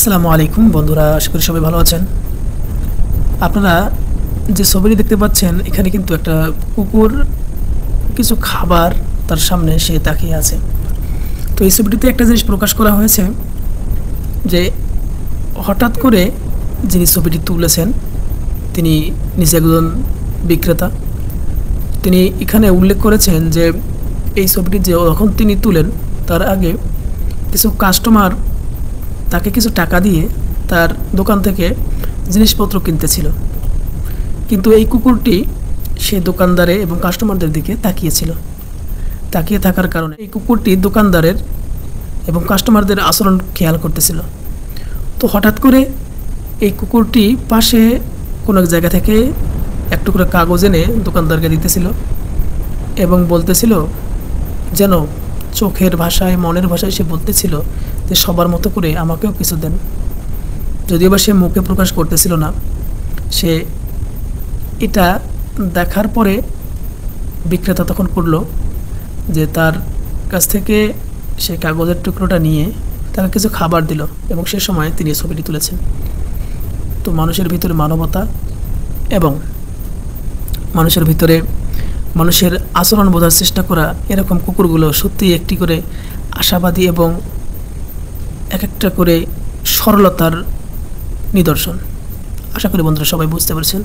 আসসালামু আলাইকুম বন্ধুরা, আশা করি সবাই ভালো আছেন। আপনারা যে ছবিটি দেখতে পাচ্ছেন, এখানে কিন্তু একটা কুকুর কিছু খাবার তার সামনে সে তাকিয়ে আছে। তো এই ছবিটিতে একটা জিনিস প্রকাশ করা হয়েছে যে হঠাৎ করে যিনি ছবিটি তুলেছেন তিনি নিজে একজন বিক্রেতা। তিনি এখানে উল্লেখ করেছেন যে এই ছবিটি যখন তিনি তুলেন তার আগে কিছু কাস্টমার তাকে কিছু টাকা দিয়ে তার দোকান থেকে জিনিসপত্র কিনতেছিল, কিন্তু এই কুকুরটি সেই দোকানদারে এবং কাস্টমারদের দিকে তাকিয়েছিল। তাকিয়ে থাকার কারণে এই কুকুরটি দোকানদারের এবং কাস্টমারদের আচরণ খেয়াল করতেছিল। তো হঠাৎ করে এই কুকুরটি পাশে কোনো এক জায়গা থেকে একটু করে কাগজ এনে দোকানদারকে দিতেছিল এবং বলতেছিল, যেন চোখের ভাষায় মনের ভাষায় সে বলতেছিল যে সবার মতো করে আমাকেও কিছু দেন। যদিও বা সে মুখে প্রকাশ করতেছিল না। সে এটা দেখার পরে বিক্রেতা তখন করলো যে তার কাছ থেকে সে কাগজের টুকরোটা নিয়ে তাকে কিছু খাবার দিল এবং সে সময় তিনি ছবিটি তুলেছেন। তো মানুষের ভিতরে মানবতা এবং মানুষের ভিতরে মানুষের আচরণ বোঝার চেষ্টা করা, এরকম কুকুরগুলো সত্যিই একটি করে আশাবাদী এবং এক একটা করে সরলতার নিদর্শন। আশা করি বন্ধুরা সবাই বুঝতে পারছেন।